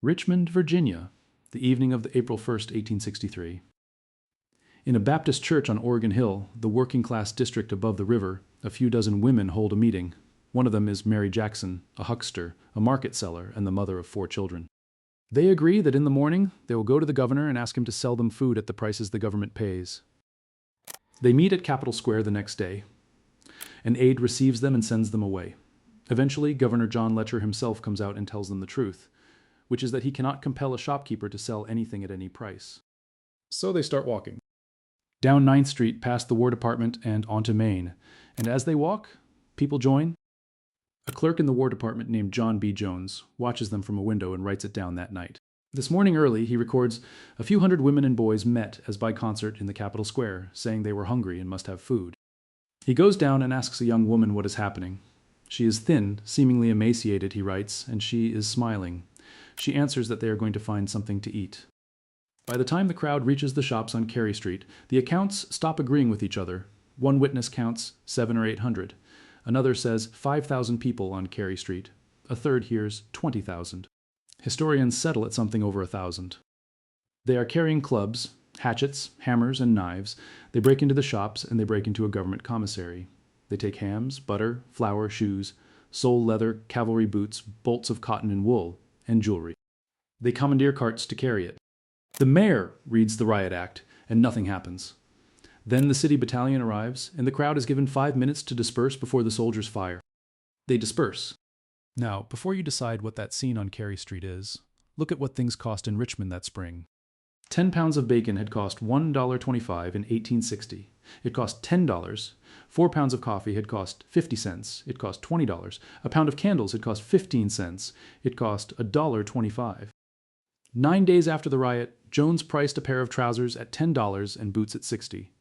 Richmond, Virginia, the evening of April 1st, 1863. In a Baptist church on Oregon Hill, the working-class district above the river, a few dozen women hold a meeting. One of them is Mary Jackson, a huckster, a market seller, and the mother of 4 children. They agree that in the morning they will go to the governor and ask him to sell them food at the prices the government pays. They meet at Capitol Square the next day. An aide receives them and sends them away. Eventually, Governor John Letcher himself comes out and tells them the truth, which is that he cannot compel a shopkeeper to sell anything at any price. So they start walking. Down 9th Street, past the War Department and onto Main. And as they walk, people join. A clerk in the War Department named John B. Jones watches them from a window and writes it down that night. This morning early, he records a few hundred women and boys met as by concert in the Capitol Square, saying they were hungry and must have food. He goes down and asks a young woman what is happening. She is thin, seemingly emaciated, he writes, and she is smiling. She answers that they are going to find something to eat. By the time the crowd reaches the shops on Cary Street, the accounts stop agreeing with each other. One witness counts 700 or 800. Another says 5,000 people on Cary Street. A third hears 20,000. Historians settle at something over 1,000. They are carrying clubs, hatchets, hammers, and knives. They break into the shops and they break into a government commissary. They take hams, butter, flour, shoes, sole leather, cavalry boots, bolts of cotton and wool, and jewelry. They commandeer carts to carry it. The mayor reads the riot act, and nothing happens. Then the city battalion arrives, and the crowd is given 5 minutes to disperse before the soldiers fire. They disperse. Now, before you decide what that scene on Cary Street is, look at what things cost in Richmond that spring. 10 pounds of bacon had cost $1.25 in 1860. It cost $10. 4 pounds of coffee had cost 50 cents. It cost $20. A pound of candles had cost 15 cents. It cost $1.25. 9 days after the riot, Jones priced a pair of trousers at $10 and boots at 60.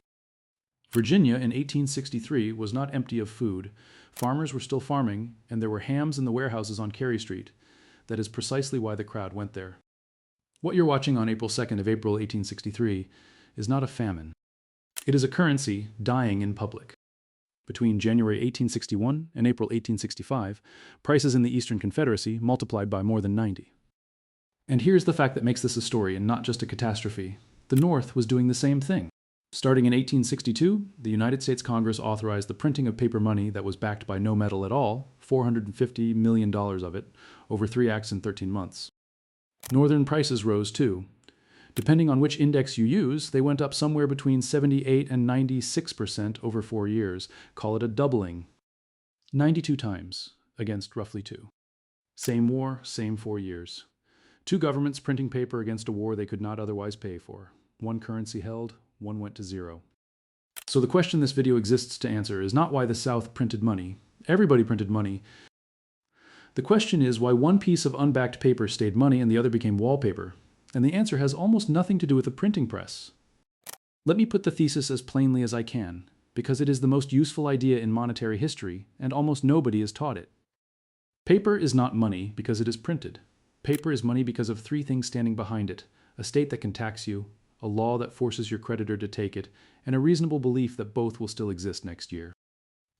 Virginia in 1863 was not empty of food. Farmers were still farming, and there were hams in the warehouses on Cary Street. That is precisely why the crowd went there. What you're watching on April 2nd of April 1863 is not a famine. It is a currency dying in public. Between January 1861 and April 1865, prices in the Eastern Confederacy multiplied by more than 90. And here's the fact that makes this a story and not just a catastrophe. The North was doing the same thing. Starting in 1862, the United States Congress authorized the printing of paper money that was backed by no metal at all, $450 million of it, over 3 acts in 13 months. Northern prices rose too. Depending on which index you use, they went up somewhere between 78 and 96% over 4 years. Call it a doubling. 92 times against roughly 2. Same war, same 4 years. 2 governments printing paper against a war they could not otherwise pay for. One currency held, one went to zero. So the question this video exists to answer is not why the South printed money. Everybody printed money. The question is why one piece of unbacked paper stayed money and the other became wallpaper. And the answer has almost nothing to do with the printing press. Let me put the thesis as plainly as I can, because it is the most useful idea in monetary history, and almost nobody is taught it. Paper is not money because it is printed. Paper is money because of 3 things standing behind it: a state that can tax you, a law that forces your creditor to take it, and a reasonable belief that both will still exist next year.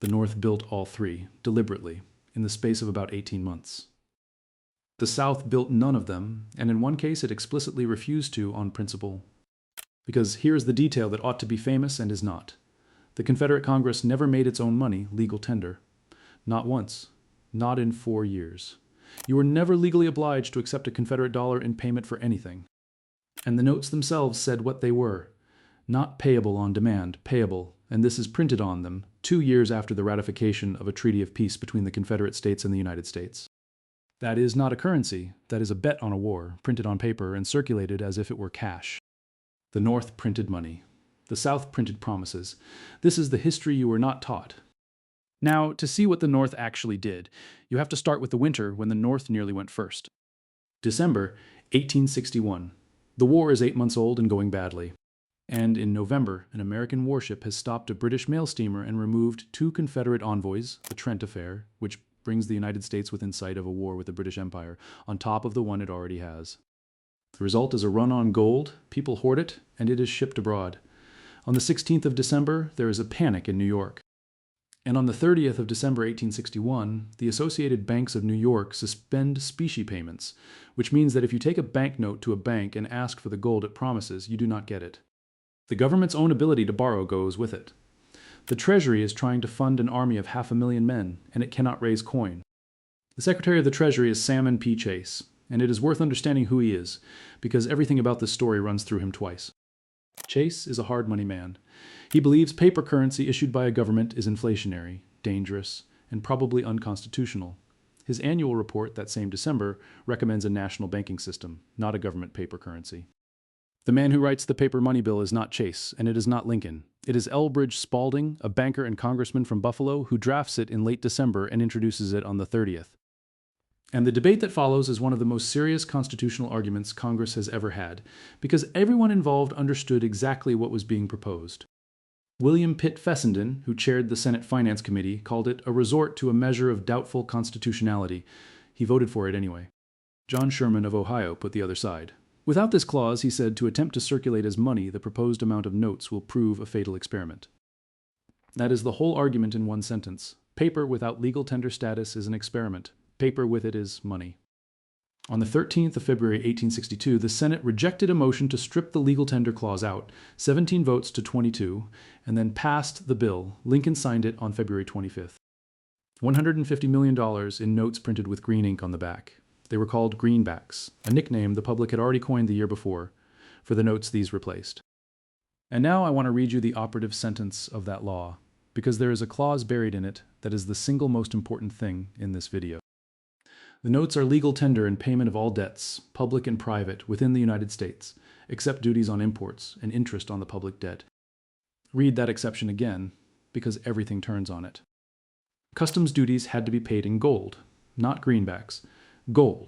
The North built all 3, deliberately, in the space of about 18 months. The South built none of them, and in one case it explicitly refused to on principle. Because here is the detail that ought to be famous and is not. The Confederate Congress never made its own money legal tender. Not once. Not in 4 years. You were never legally obliged to accept a Confederate dollar in payment for anything. And the notes themselves said what they were. Not payable on demand, payable, and this is printed on them 2 years after the ratification of a treaty of peace between the Confederate States and the United States. That is not a currency, that is a bet on a war, printed on paper and circulated as if it were cash. The North printed money. The South printed promises. This is the history you were not taught. Now, to see what the North actually did, you have to start with the winter when the North nearly went first. December 1861. The war is 8 months old and going badly. And in November, an American warship has stopped a British mail steamer and removed 2 Confederate envoys, the Trent Affair, which brings the United States within sight of a war with the British Empire, on top of the one it already has. The result is a run on gold, people hoard it, and it is shipped abroad. On the 16th of December, there is a panic in New York. And on the 30th of December 1861, the Associated Banks of New York suspend specie payments, which means that if you take a banknote to a bank and ask for the gold it promises, you do not get it. The government's own ability to borrow goes with it. The Treasury is trying to fund an army of 500,000 men, and it cannot raise coin. The Secretary of the Treasury is Salmon P. Chase, and it is worth understanding who he is, because everything about this story runs through him twice. Chase is a hard money man. He believes paper currency issued by a government is inflationary, dangerous, and probably unconstitutional. His annual report that same December recommends a national banking system, not a government paper currency. The man who writes the paper money bill is not Chase, and it is not Lincoln. It is Elbridge Spaulding, a banker and congressman from Buffalo, who drafts it in late December and introduces it on the 30th. And the debate that follows is one of the most serious constitutional arguments Congress has ever had, because everyone involved understood exactly what was being proposed. William Pitt Fessenden, who chaired the Senate Finance Committee, called it a resort to a measure of doubtful constitutionality. He voted for it anyway. John Sherman of Ohio put the other side. Without this clause, he said, to attempt to circulate as money the proposed amount of notes will prove a fatal experiment. That is the whole argument in one sentence. Paper without legal tender status is an experiment. Paper with it is money. On the 13th of February 1862, the Senate rejected a motion to strip the legal tender clause out, 17 votes to 22, and then passed the bill. Lincoln signed it on February 25th. $150 million in notes printed with green ink on the back. They were called greenbacks, a nickname the public had already coined the year before for the notes these replaced. And now I want to read you the operative sentence of that law, because there is a clause buried in it that is the single most important thing in this video. The notes are legal tender in payment of all debts, public and private, within the United States, except duties on imports and interest on the public debt. Read that exception again, because everything turns on it. Customs duties had to be paid in gold, not greenbacks. Gold.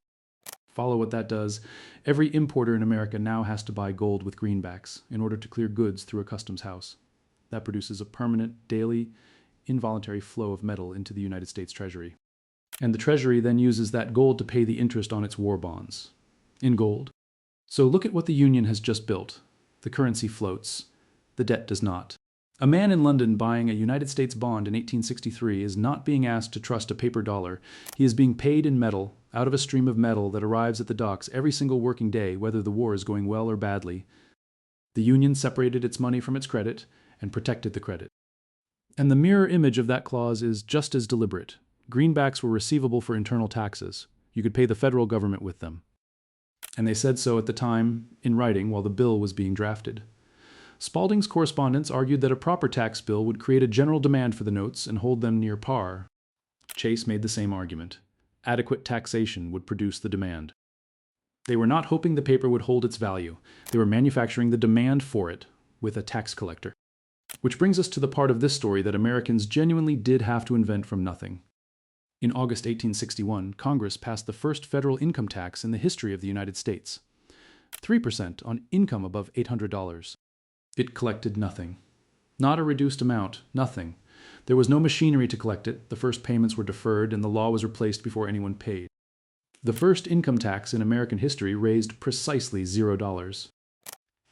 Follow what that does. Every importer in America now has to buy gold with greenbacks in order to clear goods through a customs house. That produces a permanent, daily, involuntary flow of metal into the United States Treasury. And the Treasury then uses that gold to pay the interest on its war bonds. In gold. So look at what the Union has just built. The currency floats. The debt does not. A man in London buying a United States bond in 1863 is not being asked to trust a paper dollar. He is being paid in metal, out of a stream of metal that arrives at the docks every single working day, whether the war is going well or badly. The Union separated its money from its credit and protected the credit. And the mirror image of that clause is just as deliberate. Greenbacks were receivable for internal taxes. You could pay the federal government with them. And they said so at the time in writing while the bill was being drafted. Spaulding's correspondents argued that a proper tax bill would create a general demand for the notes and hold them near par. Chase made the same argument. Adequate taxation would produce the demand. They were not hoping the paper would hold its value. They were manufacturing the demand for it with a tax collector. Which brings us to the part of this story that Americans genuinely did have to invent from nothing. In August 1861, Congress passed the first federal income tax in the history of the United States. 3% on income above $800. It collected nothing. Not a reduced amount, nothing. There was no machinery to collect it, the first payments were deferred, and the law was replaced before anyone paid. The first income tax in American history raised precisely $0.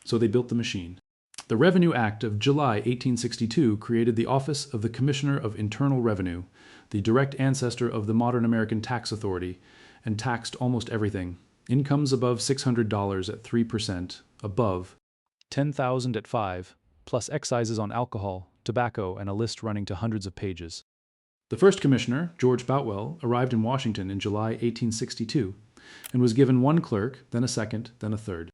So they built the machine. The Revenue Act of July 1862 created the Office of the Commissioner of Internal Revenue, the direct ancestor of the modern American tax authority, and taxed almost everything. Incomes above $600 at 3%, above $10,000 at 5%, plus excises on alcohol, tobacco, and a list running to hundreds of pages. The first commissioner, George Boutwell, arrived in Washington in July 1862 and was given one clerk, then a second, then a third.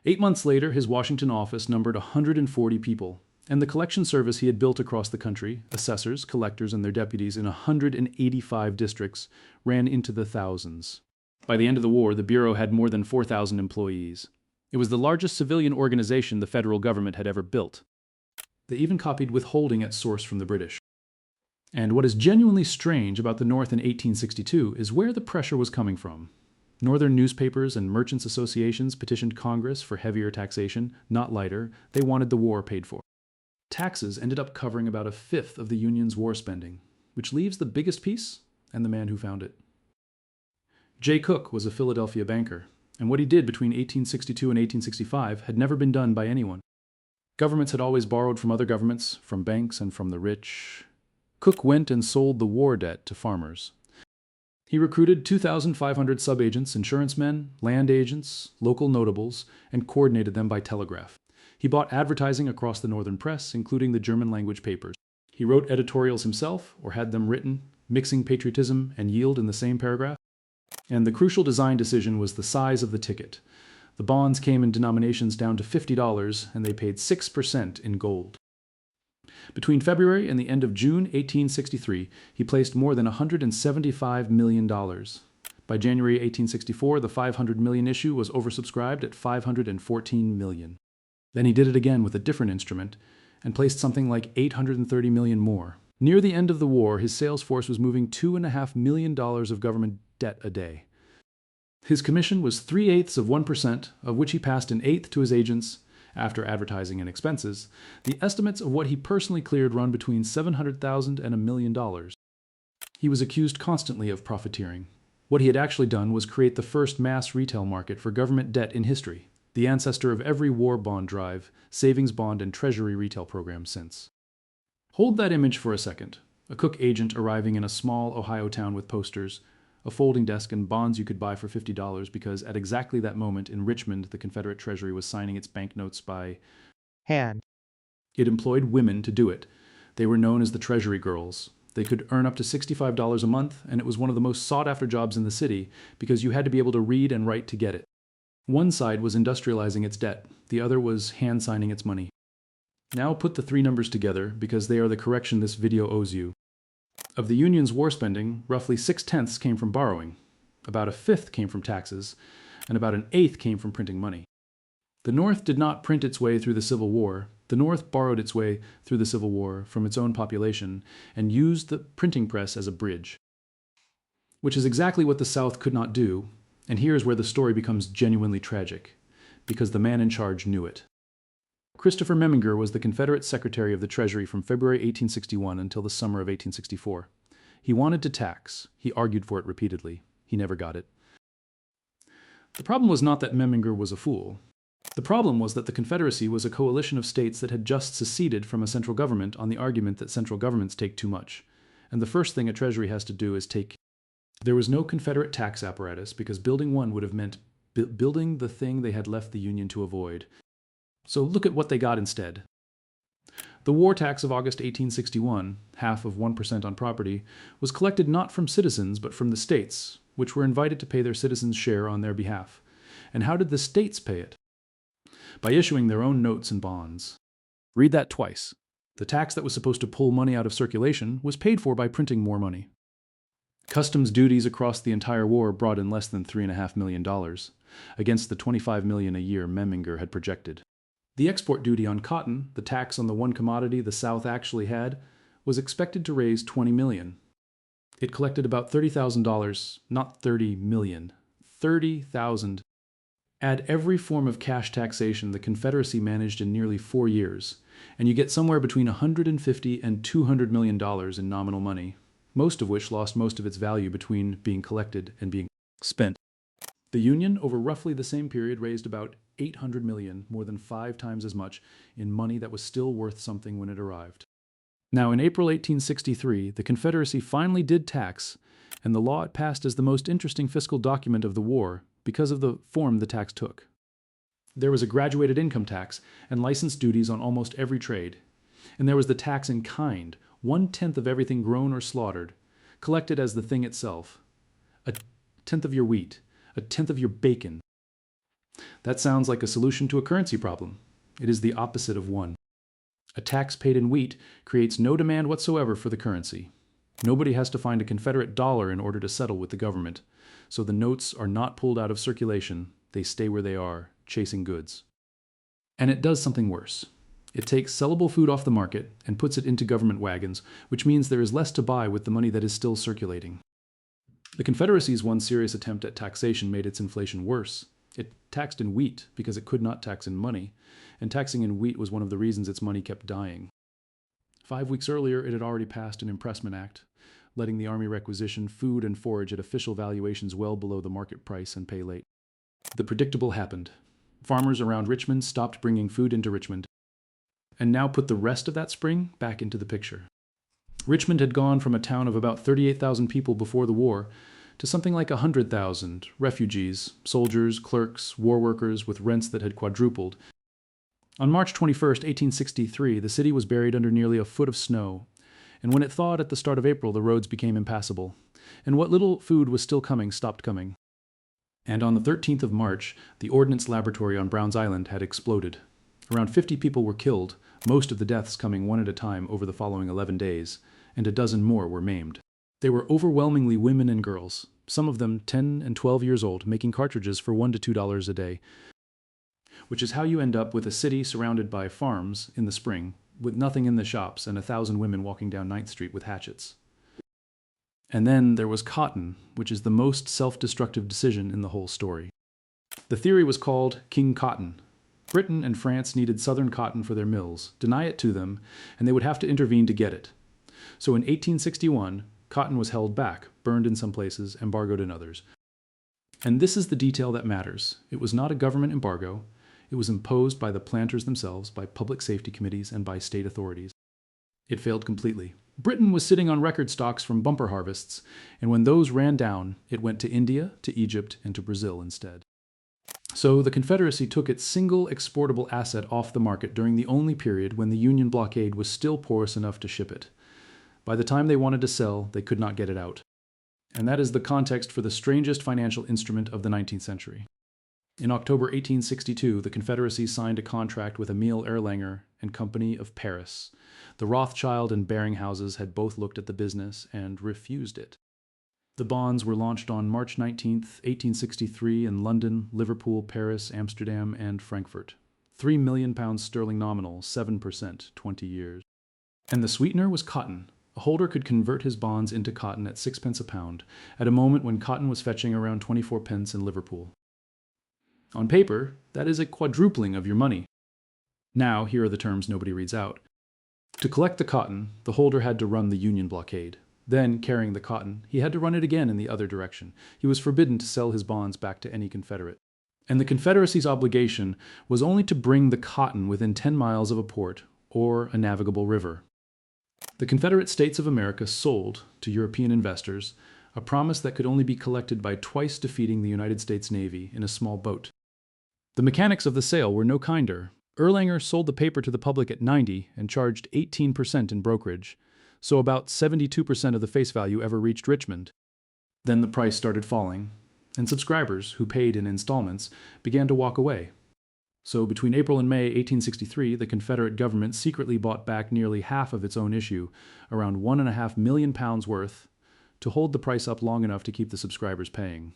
8 months later, his Washington office numbered 140 people, and the collection service he had built across the country, assessors, collectors, and their deputies in 185 districts, ran into the thousands. By the end of the war, the Bureau had more than 4,000 employees. It was the largest civilian organization the federal government had ever built. They even copied withholding at source from the British. And what is genuinely strange about the North in 1862 is where the pressure was coming from. Northern newspapers and merchants' associations petitioned Congress for heavier taxation, not lighter. They wanted the war paid for. Taxes ended up covering about a fifth of the Union's war spending, which leaves the biggest piece and the man who found it. J. Cooke was a Philadelphia banker, and what he did between 1862 and 1865 had never been done by anyone. Governments had always borrowed from other governments, from banks and from the rich. Cooke went and sold the war debt to farmers. He recruited 2,500 subagents, insurance men, land agents, local notables, and coordinated them by telegraph. He bought advertising across the northern press, including the German-language papers. He wrote editorials himself, or had them written, mixing patriotism and yield in the same paragraph. And the crucial design decision was the size of the ticket. The bonds came in denominations down to $50, and they paid 6% in gold. Between February and the end of June 1863, he placed more than $175 million. By January 1864, the $500 million issue was oversubscribed at $514 million. Then he did it again with a different instrument and placed something like $830 million more. Near the end of the war, his sales force was moving $2.5 million of government debt a day. His commission was 3/8%, of which he passed 1/8 to his agents after advertising and expenses. The estimates of what he personally cleared run between $700,000 and $1 million. He was accused constantly of profiteering. What he had actually done was create the first mass retail market for government debt in history, the ancestor of every war bond drive, savings bond, and treasury retail program since. Hold that image for a second. A Cooke agent arriving in a small Ohio town with posters, a folding desk, and bonds you could buy for $50 because at exactly that moment in Richmond, the Confederate Treasury was signing its banknotes by hand. It employed women to do it. They were known as the Treasury Girls. They could earn up to $65 a month, and it was one of the most sought-after jobs in the city because you had to be able to read and write to get it. One side was industrializing its debt. The other was hand-signing its money. Now put the three numbers together because they are the correction this video owes you. Of the Union's war spending, roughly 6/10 came from borrowing, about 1/5 came from taxes, and about 1/8 came from printing money. The North did not print its way through the Civil War. The North borrowed its way through the Civil War from its own population and used the printing press as a bridge, which is exactly what the South could not do, and here's where the story becomes genuinely tragic, because the man in charge knew it. Christopher Memminger was the Confederate Secretary of the Treasury from February 1861 until the summer of 1864. He wanted to tax. He argued for it repeatedly. He never got it. The problem was not that Memminger was a fool. The problem was that the Confederacy was a coalition of states that had just seceded from a central government on the argument that central governments take too much. And the first thing a treasury has to do is take. There was no Confederate tax apparatus because building one would have meant building the thing they had left the Union to avoid. So look at what they got instead. The war tax of August 1861, half of 1% on property, was collected not from citizens but from the states, which were invited to pay their citizens' share on their behalf. And how did the states pay it? By issuing their own notes and bonds. Read that twice. The tax that was supposed to pull money out of circulation was paid for by printing more money. Customs duties across the entire war brought in less than $3.5 million, against the $25 million a year Memminger had projected. The export duty on cotton, the tax on the one commodity the South actually had, was expected to raise $20 million. It collected about $30,000, not $30 million. $30,000. Add every form of cash taxation the Confederacy managed in nearly 4 years, and you get somewhere between $150 and $200 million in nominal money, most of which lost most of its value between being collected and being spent. The Union, over roughly the same period, raised about $800 million, more than 5 times as much, in money that was still worth something when it arrived. Now, in April 1863, the Confederacy finally did tax, and the law it passed is the most interesting fiscal document of the war because of the form the tax took. There was a graduated income tax and license duties on almost every trade, and there was the tax in kind, 1/10 of everything grown or slaughtered, collected as the thing itself, 1/10 of your wheat, 1/10 of your bacon. That sounds like a solution to a currency problem. It is the opposite of one. A tax paid in wheat creates no demand whatsoever for the currency. Nobody has to find a Confederate dollar in order to settle with the government, so the notes are not pulled out of circulation, they stay where they are, chasing goods. And it does something worse. It takes sellable food off the market and puts it into government wagons, which means there is less to buy with the money that is still circulating. The Confederacy's one serious attempt at taxation made its inflation worse. It taxed in wheat because it could not tax in money, and taxing in wheat was one of the reasons its money kept dying. 5 weeks earlier, it had already passed an Impressment Act, letting the Army requisition food and forage at official valuations well below the market price and pay late. The predictable happened. Farmers around Richmond stopped bringing food into Richmond. And now put the rest of that spring back into the picture. Richmond had gone from a town of about 38,000 people before the war to something like 100,000 refugees, soldiers, clerks, war workers with rents that had quadrupled. On March 21st, 1863, the city was buried under nearly a foot of snow, and when it thawed at the start of April, the roads became impassable, and what little food was still coming stopped coming. And on the 13th of March, the Ordnance Laboratory on Browns Island had exploded. Around 50 people were killed, most of the deaths coming one at a time over the following 11 days, and a dozen more were maimed. They were overwhelmingly women and girls, some of them 10 and 12 years old, making cartridges for $1 to $2 a day, which is how you end up with a city surrounded by farms in the spring, with nothing in the shops and 1,000 women walking down 9th Street with hatchets. And then there was cotton, which is the most self-destructive decision in the whole story. The theory was called King Cotton. Britain and France needed southern cotton for their mills, deny it to them, and they would have to intervene to get it. So in 1861, cotton was held back, burned in some places, embargoed in others. And this is the detail that matters. It was not a government embargo. It was imposed by the planters themselves, by public safety committees, and by state authorities. It failed completely. Britain was sitting on record stocks from bumper harvests, and when those ran down, it went to India, to Egypt, and to Brazil instead. So the Confederacy took its single exportable asset off the market during the only period when the Union blockade was still porous enough to ship it. By the time they wanted to sell, they could not get it out. And that is the context for the strangest financial instrument of the 19th century. In October 1862, the Confederacy signed a contract with Emile Erlanger and Company of Paris. The Rothschild and Baring houses had both looked at the business and refused it. The bonds were launched on March 19, 1863 in London, Liverpool, Paris, Amsterdam, and Frankfurt. £3 million sterling nominal, 7%, 20 years. And the sweetener was cotton. A holder could convert his bonds into cotton at 6 pence a pound, at a moment when cotton was fetching around 24 pence in Liverpool. On paper, that is a quadrupling of your money. Now, here are the terms nobody reads out. To collect the cotton, the holder had to run the Union blockade. Then, carrying the cotton, he had to run it again in the other direction. He was forbidden to sell his bonds back to any Confederate. And the Confederacy's obligation was only to bring the cotton within 10 miles of a port or a navigable river. The Confederate States of America sold to European investors a promise that could only be collected by twice defeating the United States Navy in a small boat. The mechanics of the sale were no kinder. Erlanger sold the paper to the public at 90 and charged 18% in brokerage, so about 72% of the face value ever reached Richmond. Then the price started falling, and subscribers, who paid in installments, began to walk away. So between April and May 1863, the Confederate government secretly bought back nearly half of its own issue, around £1.5 million worth, to hold the price up long enough to keep the subscribers paying.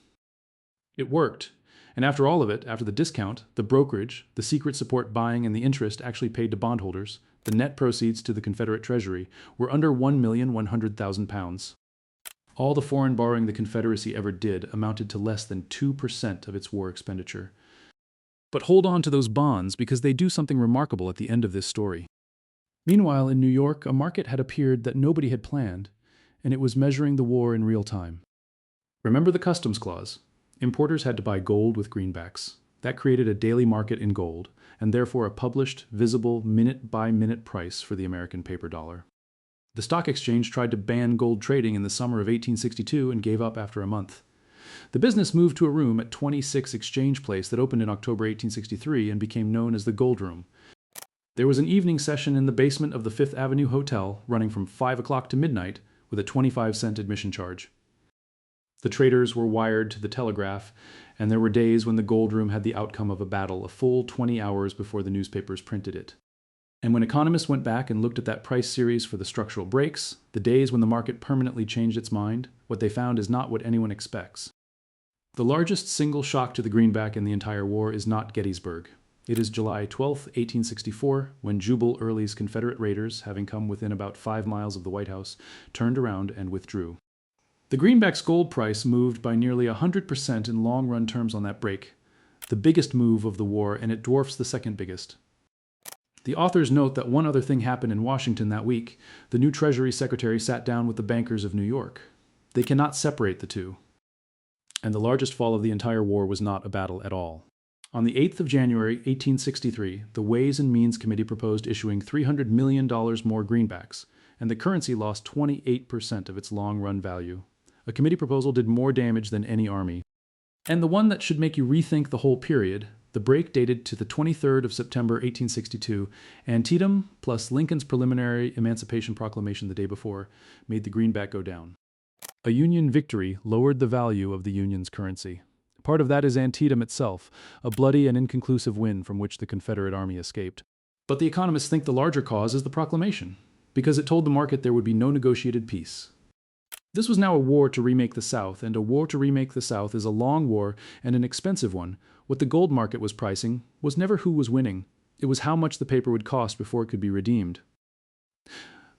It worked. And after all of it, after the discount, the brokerage, the secret support buying, and the interest actually paid to bondholders, the net proceeds to the Confederate Treasury were under £1,100,000. All the foreign borrowing the Confederacy ever did amounted to less than 2% of its war expenditure. But hold on to those bonds because they do something remarkable at the end of this story. Meanwhile, in New York, a market had appeared that nobody had planned, and it was measuring the war in real time. Remember the customs clause? Importers had to buy gold with greenbacks. That created a daily market in gold, and therefore a published, visible, minute-by-minute price for the American paper dollar. The stock exchange tried to ban gold trading in the summer of 1862 and gave up after a month. The business moved to a room at 26 Exchange Place that opened in October 1863 and became known as the Gold Room. There was an evening session in the basement of the Fifth Avenue Hotel running from 5 o'clock to midnight with a 25-cent admission charge. The traders were wired to the telegraph, and there were days when the Gold Room had the outcome of a battle a full 20 hours before the newspapers printed it. And when economists went back and looked at that price series for the structural breaks, the days when the market permanently changed its mind, what they found is not what anyone expects. The largest single shock to the greenback in the entire war is not Gettysburg. It is July 12, 1864, when Jubal Early's Confederate raiders, having come within about 5 miles of the White House, turned around and withdrew. The greenback's gold price moved by nearly 100% in long-run terms on that break, the biggest move of the war, and it dwarfs the second biggest. The authors note that one other thing happened in Washington that week. The new Treasury Secretary sat down with the bankers of New York. They cannot separate the two. And the largest fall of the entire war was not a battle at all. On the 8th of January, 1863, the Ways and Means Committee proposed issuing $300 million more greenbacks, and the currency lost 28% of its long-run value. A committee proposal did more damage than any army. And the one that should make you rethink the whole period, the break dated to the 23rd of September 1862, Antietam plus Lincoln's preliminary Emancipation Proclamation the day before made the greenback go down. A Union victory lowered the value of the Union's currency. Part of that is Antietam itself, a bloody and inconclusive win from which the Confederate Army escaped. But the economists think the larger cause is the proclamation, because it told the market there would be no negotiated peace. This was now a war to remake the South, and a war to remake the South is a long war and an expensive one. What the gold market was pricing was never who was winning. It was how much the paper would cost before it could be redeemed.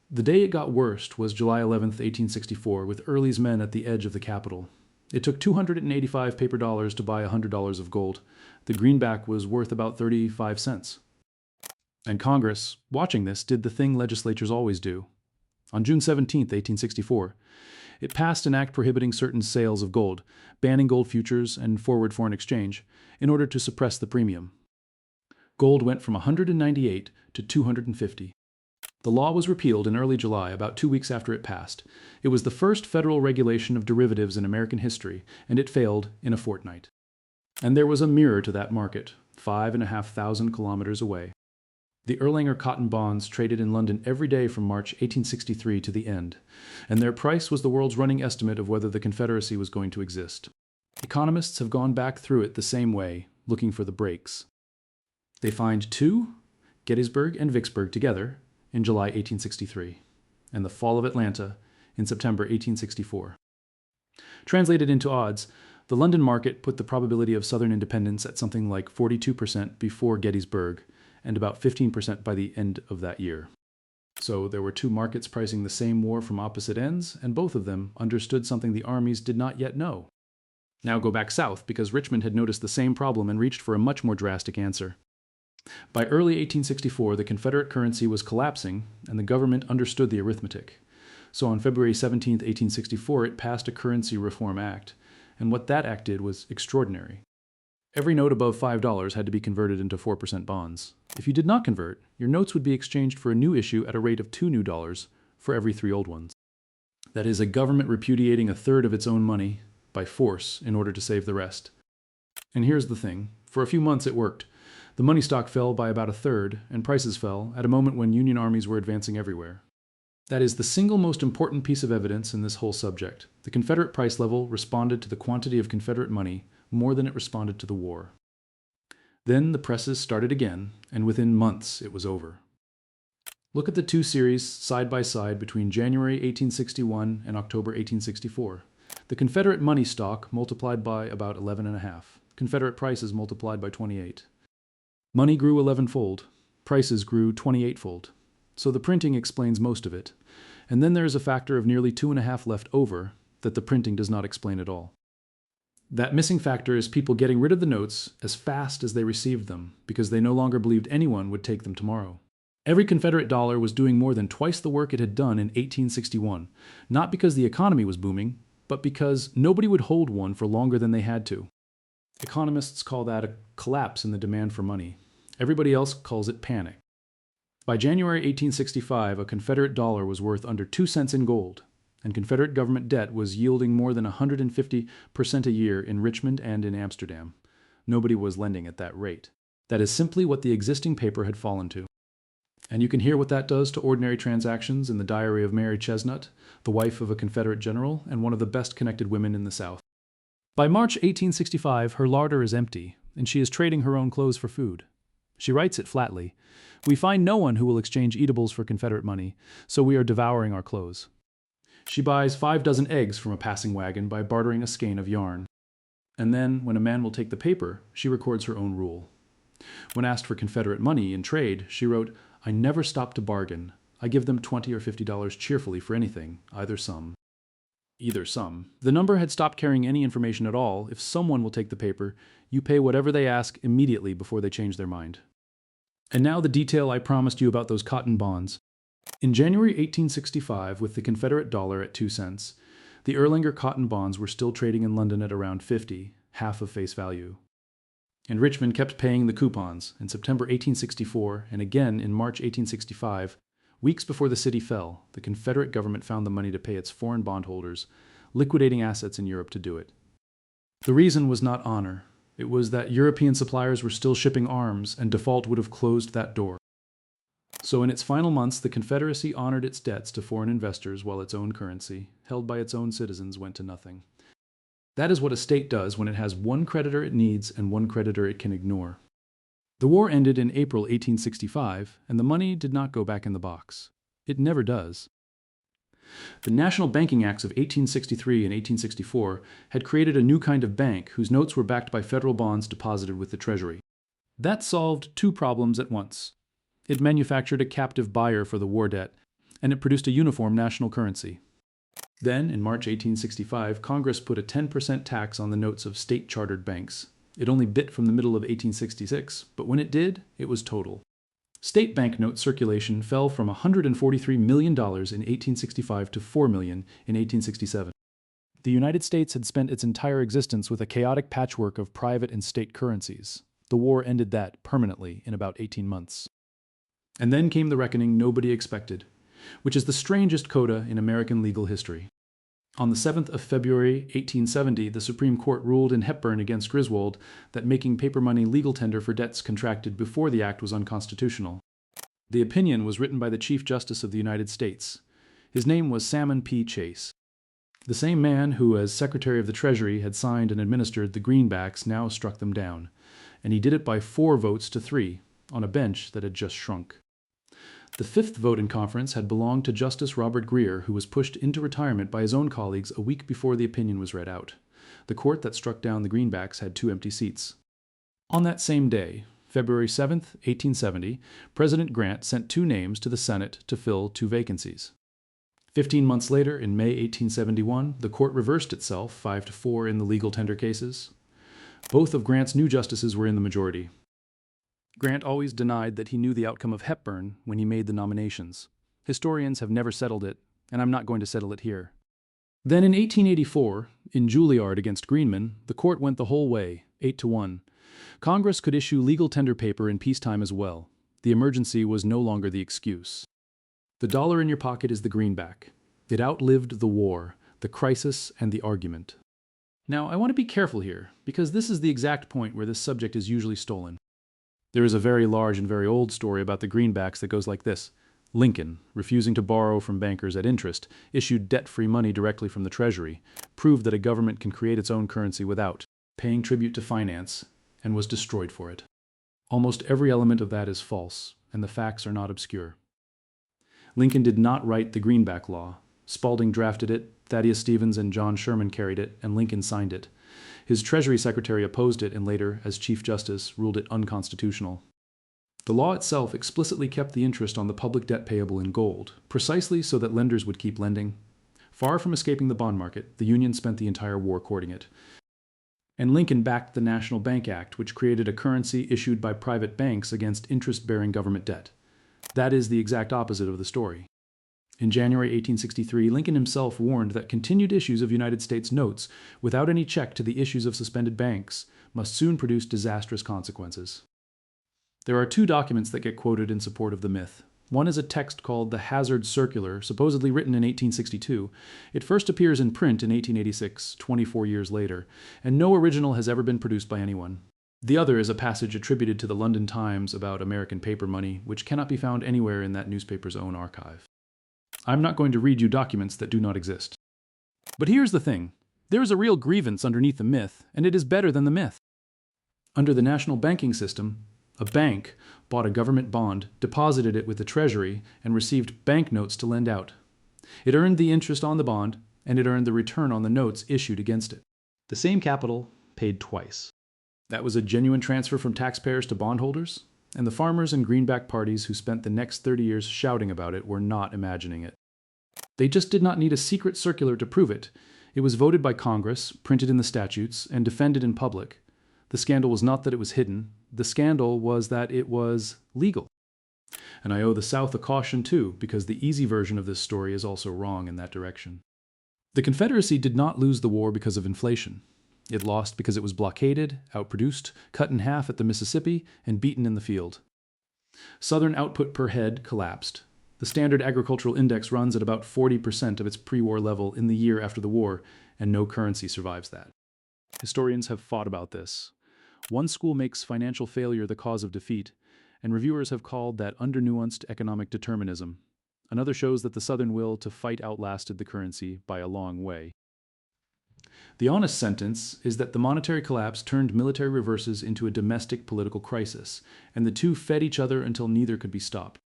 The day it got worst was July 11th, 1864, with Early's men at the edge of the Capitol. It took 285 paper dollars to buy $100 of gold. The greenback was worth about 35 cents. And Congress, watching this, did the thing legislatures always do. On June 17th, 1864, it passed an act prohibiting certain sales of gold, banning gold futures and forward foreign exchange, in order to suppress the premium. Gold went from 198 to 250. The law was repealed in early July, about 2 weeks after it passed. It was the first federal regulation of derivatives in American history, and it failed in a fortnight. And there was a mirror to that market, 5,500 kilometers away. The Erlanger cotton bonds traded in London every day from March 1863 to the end, and their price was the world's running estimate of whether the Confederacy was going to exist. Economists have gone back through it the same way, looking for the breaks. They find two, Gettysburg and Vicksburg together, in July 1863, and the fall of Atlanta in September 1864. Translated into odds, the London market put the probability of Southern independence at something like 42% before Gettysburg, and about 15% by the end of that year. So there were two markets pricing the same war from opposite ends, and both of them understood something the armies did not yet know. Now go back south, because Richmond had noticed the same problem and reached for a much more drastic answer. By early 1864, the Confederate currency was collapsing, and the government understood the arithmetic. So on February 17, 1864, it passed a Currency Reform Act, and what that act did was extraordinary. Every note above $5 had to be converted into 4% bonds. If you did not convert, your notes would be exchanged for a new issue at a rate of 2 new dollars for every 3 old ones. That is, a government repudiating a third of its own money by force in order to save the rest. And here's the thing. For a few months it worked. The money stock fell by about a third, and prices fell at a moment when Union armies were advancing everywhere. That is the single most important piece of evidence in this whole subject. The Confederate price level responded to the quantity of Confederate money more than it responded to the war. Then the presses started again, and within months it was over. Look at the two series side by side between January 1861 and October 1864. The Confederate money stock multiplied by about 11.5. Confederate prices multiplied by 28. Money grew 11-fold. Prices grew 28-fold. So the printing explains most of it. And then there is a factor of nearly 2.5 left over that the printing does not explain at all. That missing factor is people getting rid of the notes as fast as they received them, because they no longer believed anyone would take them tomorrow. Every Confederate dollar was doing more than twice the work it had done in 1861, not because the economy was booming, but because nobody would hold one for longer than they had to. Economists call that a collapse in the demand for money. Everybody else calls it panic. By January 1865, a Confederate dollar was worth under 2 cents in gold, and Confederate government debt was yielding more than 150% a year in Richmond and in Amsterdam. Nobody was lending at that rate. That is simply what the existing paper had fallen to. And you can hear what that does to ordinary transactions in the diary of Mary Chesnut, the wife of a Confederate general and one of the best-connected women in the South. By March 1865, her larder is empty, and she is trading her own clothes for food. She writes it flatly. We find no one who will exchange eatables for Confederate money, so we are devouring our clothes. She buys 5 dozen eggs from a passing wagon by bartering a skein of yarn. And then, when a man will take the paper, she records her own rule. When asked for Confederate money in trade, she wrote, I never stop to bargain. I give them $20 or $50 cheerfully for anything, either sum. Either sum. The number had stopped carrying any information at all. If someone will take the paper, you pay whatever they ask immediately before they change their mind. And now the detail I promised you about those cotton bonds. In January 1865, with the Confederate dollar at 2 cents, the Erlanger cotton bonds were still trading in London at around 50, half of face value. And Richmond kept paying the coupons in September 1864 and again in March 1865, Weeks before the city fell, the Confederate government found the money to pay its foreign bondholders, liquidating assets in Europe to do it. The reason was not honor. It was that European suppliers were still shipping arms, and default would have closed that door. So in its final months, the Confederacy honored its debts to foreign investors while its own currency, held by its own citizens, went to nothing. That is what a state does when it has one creditor it needs and one creditor it can ignore. The war ended in April 1865, and the money did not go back in the box. It never does. The National Banking Acts of 1863 and 1864 had created a new kind of bank whose notes were backed by federal bonds deposited with the Treasury. That solved two problems at once. It manufactured a captive buyer for the war debt, and it produced a uniform national currency. Then, in March 1865, Congress put a 10% tax on the notes of state-chartered banks. It only bit from the middle of 1866, but when it did, it was total. State banknote circulation fell from $143 million in 1865 to $4 million in 1867. The United States had spent its entire existence with a chaotic patchwork of private and state currencies. The war ended that permanently in about 18 months. And then came the reckoning nobody expected, which is the strangest coda in American legal history. On the 7th of February, 1870, the Supreme Court ruled in Hepburn against Griswold that making paper money legal tender for debts contracted before the act was unconstitutional. The opinion was written by the Chief Justice of the United States. His name was Salmon P. Chase. The same man who, as Secretary of the Treasury, had signed and administered the greenbacks now struck them down, and he did it by 4 votes to 3, on a bench that had just shrunk. The 5th vote in conference had belonged to Justice Robert Greer, who was pushed into retirement by his own colleagues a week before the opinion was read out. The court that struck down the greenbacks had 2 empty seats. On that same day, February 7, 1870, President Grant sent 2 names to the Senate to fill 2 vacancies. 15 months later, in May 1871, the court reversed itself 5-4 in the legal tender cases. Both of Grant's new justices were in the majority. Grant always denied that he knew the outcome of Hepburn when he made the nominations. Historians have never settled it, and I'm not going to settle it here. Then in 1884, in Juilliard against Greenman, the court went the whole way, 8-1. Congress could issue legal tender paper in peacetime as well. The emergency was no longer the excuse. The dollar in your pocket is the greenback. It outlived the war, the crisis, and the argument. Now, I want to be careful here, because this is the exact point where this subject is usually stolen. There is a very large and very old story about the greenbacks that goes like this. Lincoln, refusing to borrow from bankers at interest, issued debt-free money directly from the Treasury, proved that a government can create its own currency without paying tribute to finance, and was destroyed for it. Almost every element of that is false, and the facts are not obscure. Lincoln did not write the Greenback Law. Spaulding drafted it, Thaddeus Stevens and John Sherman carried it, and Lincoln signed it. His Treasury Secretary opposed it and later, as Chief Justice, ruled it unconstitutional. The law itself explicitly kept the interest on the public debt payable in gold, precisely so that lenders would keep lending. Far from escaping the bond market, the Union spent the entire war courting it. And Lincoln backed the National Bank Act, which created a currency issued by private banks against interest-bearing government debt. That is the exact opposite of the story. In January 1863, Lincoln himself warned that continued issues of United States notes, without any check to the issues of suspended banks, must soon produce disastrous consequences. There are 2 documents that get quoted in support of the myth. One is a text called the Hazard Circular, supposedly written in 1862. It first appears in print in 1886, 24 years later, and no original has ever been produced by anyone. The other is a passage attributed to the London Times about American paper money, which cannot be found anywhere in that newspaper's own archive. I'm not going to read you documents that do not exist. But here's the thing. There is a real grievance underneath the myth, and it is better than the myth. Under the national banking system, a bank bought a government bond, deposited it with the Treasury, and received banknotes to lend out. It earned the interest on the bond, and it earned the return on the notes issued against it. The same capital paid twice. That was a genuine transfer from taxpayers to bondholders, and the farmers and greenback parties who spent the next 30 years shouting about it were not imagining it. They just did not need a secret circular to prove it. It was voted by Congress, printed in the statutes, and defended in public. The scandal was not that it was hidden. The scandal was that it was legal. And I owe the South a caution too, because the easy version of this story is also wrong in that direction. The Confederacy did not lose the war because of inflation. It lost because it was blockaded, outproduced, cut in half at the Mississippi, and beaten in the field. Southern output per head collapsed. The standard agricultural index runs at about 40% of its pre-war level in the year after the war, and no currency survives that. Historians have fought about this. One school makes financial failure the cause of defeat, and reviewers have called that under-nuanced economic determinism. Another shows that the Southern will to fight outlasted the currency by a long way. The honest sentence is that the monetary collapse turned military reverses into a domestic political crisis, and the two fed each other until neither could be stopped.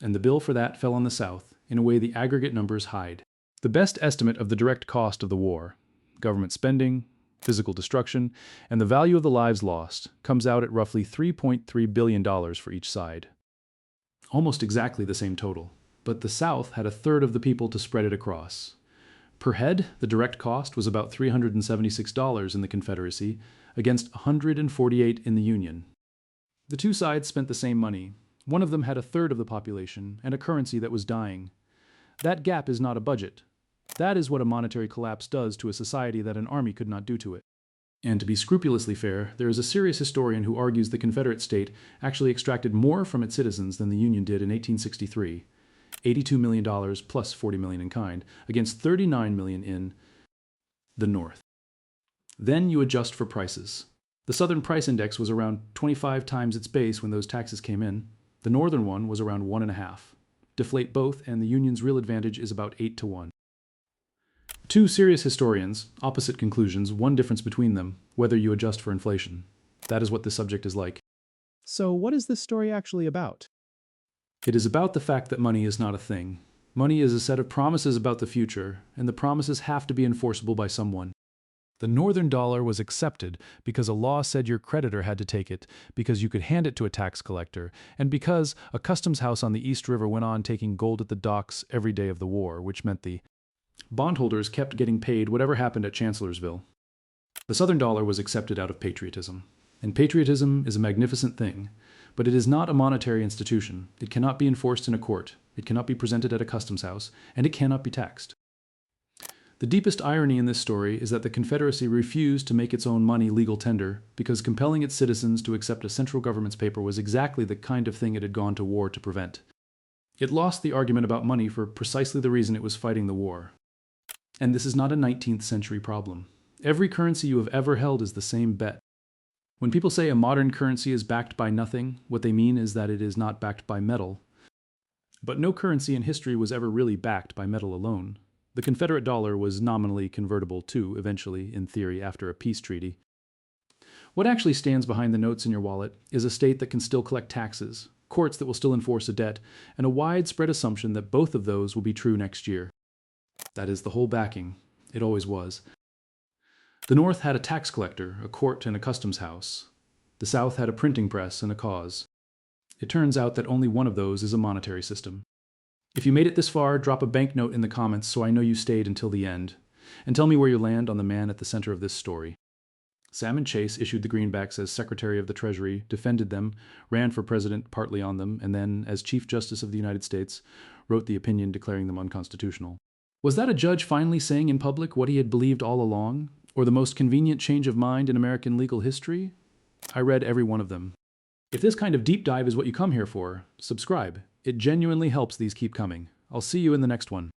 And the bill for that fell on the South in a way the aggregate numbers hide. The best estimate of the direct cost of the war, government spending, physical destruction, and the value of the lives lost, comes out at roughly $3.3 billion for each side. Almost exactly the same total, but the South had a third of the people to spread it across. Per head, the direct cost was about $376 in the Confederacy, against $148 in the Union. The two sides spent the same money. One of them had a third of the population and a currency that was dying. That gap is not a budget. That is what a monetary collapse does to a society that an army could not do to it. And to be scrupulously fair, there is a serious historian who argues the Confederate state actually extracted more from its citizens than the Union did in 1863. $82 million plus $40 million in kind, against $39 million in the North. Then you adjust for prices. The Southern price index was around 25 times its base when those taxes came in. The Northern one was around 1.5. Deflate both, and the Union's real advantage is about 8-1. Two serious historians, opposite conclusions, one difference between them, whether you adjust for inflation. That is what this subject is like. So what is this story actually about? It is about the fact that money is not a thing. Money is a set of promises about the future, and the promises have to be enforceable by someone. The Northern dollar was accepted because a law said your creditor had to take it, because you could hand it to a tax collector, and because a customs house on the East River went on taking gold at the docks every day of the war, which meant the bondholders kept getting paid whatever happened at Chancellorsville. The Southern dollar was accepted out of patriotism. And patriotism is a magnificent thing, but it is not a monetary institution. It cannot be enforced in a court, it cannot be presented at a customs house, and it cannot be taxed. The deepest irony in this story is that the Confederacy refused to make its own money legal tender because compelling its citizens to accept a central government's paper was exactly the kind of thing it had gone to war to prevent. It lost the argument about money for precisely the reason it was fighting the war. And this is not a 19th century problem. Every currency you have ever held is the same bet. When people say a modern currency is backed by nothing, what they mean is that it is not backed by metal. But no currency in history was ever really backed by metal alone. The Confederate dollar was nominally convertible too, eventually, in theory, after a peace treaty. What actually stands behind the notes in your wallet is a state that can still collect taxes, courts that will still enforce a debt, and a widespread assumption that both of those will be true next year. That is the whole backing. It always was. The North had a tax collector, a court, and a customs house. The South had a printing press and a cause. It turns out that only one of those is a monetary system. If you made it this far, drop a banknote in the comments so I know you stayed until the end. And tell me where you land on the man at the center of this story. Salmon Chase issued the greenbacks as Secretary of the Treasury, defended them, ran for president partly on them, and then, as Chief Justice of the United States, wrote the opinion declaring them unconstitutional. Was that a judge finally saying in public what he had believed all along? Or the most convenient change of mind in American legal history? I read every one of them. If this kind of deep dive is what you come here for, subscribe. It genuinely helps these keep coming. I'll see you in the next one.